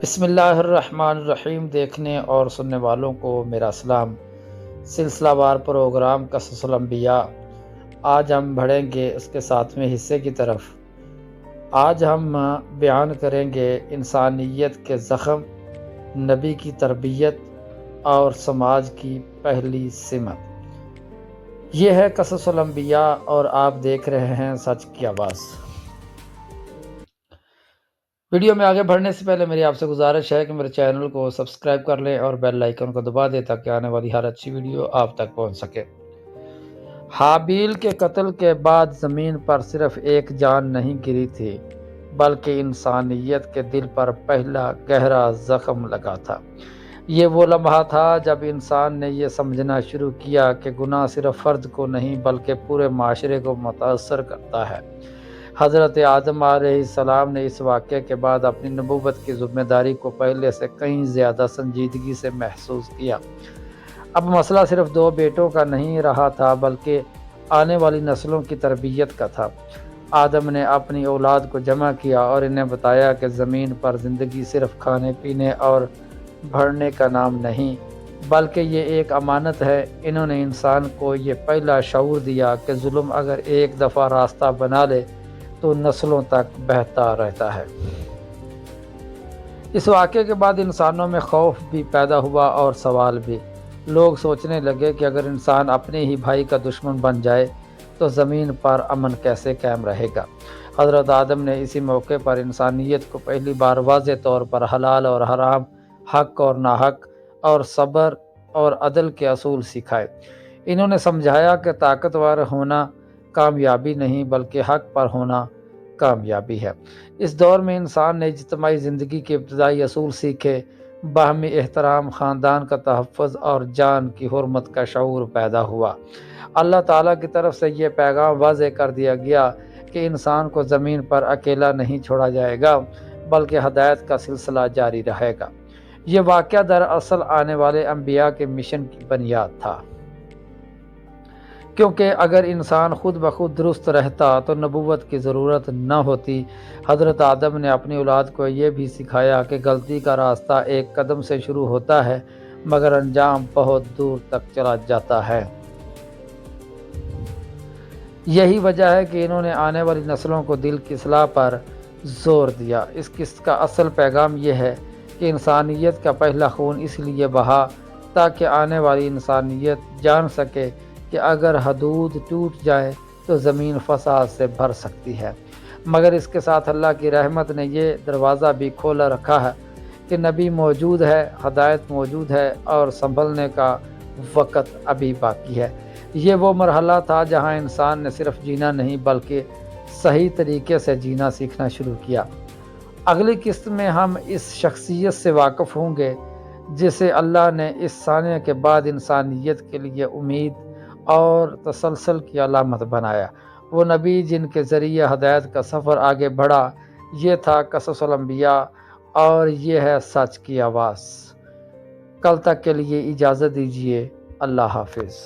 بسم اللہ الرحمن الرحیم۔ دیکھنے اور سننے والوں کو میرا سلام۔ سلسلہ وار پروگرام قصص الانبیاء، آج ہم بڑھیں گے اس کے 7ویں حصے کی طرف۔ آج ہم بیان کریں گے انسانیت کے زخم، نبی کی تربیت اور سماج کی پہلی سمت۔ یہ ہے قصص الانبیاء اور آپ دیکھ رہے ہیں سچ کی آواز۔ ویڈیو میں آگے بڑھنے سے پہلے میری آپ سے گزارش ہے کہ میرے چینل کو سبسکرائب کر لیں اور بیل آئیکن کو دبا دیں تاکہ آنے والی ہر اچھی ویڈیو آپ تک پہنچ سکے۔ حابیل کے قتل کے بعد زمین پر صرف ایک جان نہیں گری تھی، بلکہ انسانیت کے دل پر پہلا گہرا زخم لگا تھا۔ یہ وہ لمحہ تھا جب انسان نے یہ سمجھنا شروع کیا کہ گناہ صرف فرد کو نہیں بلکہ پورے معاشرے کو متاثر کرتا ہے۔ حضرت آدم علیہ السلام نے اس واقعے کے بعد اپنی نبوت کی ذمہ داری کو پہلے سے کہیں زیادہ سنجیدگی سے محسوس کیا۔ اب مسئلہ صرف 2 بیٹوں کا نہیں رہا تھا بلکہ آنے والی نسلوں کی تربیت کا تھا۔ آدم نے اپنی اولاد کو جمع کیا اور انہیں بتایا کہ زمین پر زندگی صرف کھانے پینے اور بڑھنے کا نام نہیں بلکہ یہ ایک امانت ہے۔ انہوں نے انسان کو یہ پہلا شعور دیا کہ ظلم اگر ایک دفعہ راستہ بنا لے تو نسلوں تک بہتا رہتا ہے۔ اس واقعے کے بعد انسانوں میں خوف بھی پیدا ہوا اور سوال بھی۔ لوگ سوچنے لگے کہ اگر انسان اپنے ہی بھائی کا دشمن بن جائے تو زمین پر امن کیسے قائم رہے گا۔ حضرت آدم نے اسی موقع پر انسانیت کو پہلی بار واضح طور پر حلال اور حرام، حق اور ناحق اور صبر اور عدل کے اصول سکھائے۔ انہوں نے سمجھایا کہ طاقتور ہونا کامیابی نہیں بلکہ حق پر ہونا کامیابی ہے۔ اس دور میں انسان نے اجتماعی زندگی کے ابتدائی اصول سیکھے۔ باہمی احترام، خاندان کا تحفظ اور جان کی حرمت کا شعور پیدا ہوا۔ اللہ تعالیٰ کی طرف سے یہ پیغام واضح کر دیا گیا کہ انسان کو زمین پر اکیلا نہیں چھوڑا جائے گا بلکہ ہدایت کا سلسلہ جاری رہے گا۔ یہ واقعہ دراصل آنے والے انبیاء کے مشن کی بنیاد تھا، کیونکہ اگر انسان خود بخود درست رہتا تو نبوت کی ضرورت نہ ہوتی۔ حضرت آدم نے اپنی اولاد کو یہ بھی سکھایا کہ غلطی کا راستہ ایک قدم سے شروع ہوتا ہے مگر انجام بہت دور تک چلا جاتا ہے۔ یہی وجہ ہے کہ انہوں نے آنے والی نسلوں کو دل کی اصلاح پر زور دیا۔ اس قسط کا اصل پیغام یہ ہے کہ انسانیت کا پہلا خون اس لیے بہا تاکہ آنے والی انسانیت جان سکے کہ اگر حدود ٹوٹ جائیں تو زمین فساد سے بھر سکتی ہے۔ مگر اس کے ساتھ اللہ کی رحمت نے یہ دروازہ بھی کھولا رکھا ہے کہ نبی موجود ہے، ہدایت موجود ہے اور سنبھلنے کا وقت ابھی باقی ہے۔ یہ وہ مرحلہ تھا جہاں انسان نے صرف جینا نہیں بلکہ صحیح طریقے سے جینا سیکھنا شروع کیا۔ اگلی قسط میں ہم اس شخصیت سے واقف ہوں گے جسے اللہ نے اس سانحے کے بعد انسانیت کے لیے امید اور تسلسل کی علامت بنایا۔ وہ نبی جن کے ذریعے ہدایت کا سفر آگے بڑھا۔ یہ تھا قصص الانبیاء اور یہ ہے سچ کی آواز۔ کل تک کے لیے اجازت دیجیے۔ اللہ حافظ۔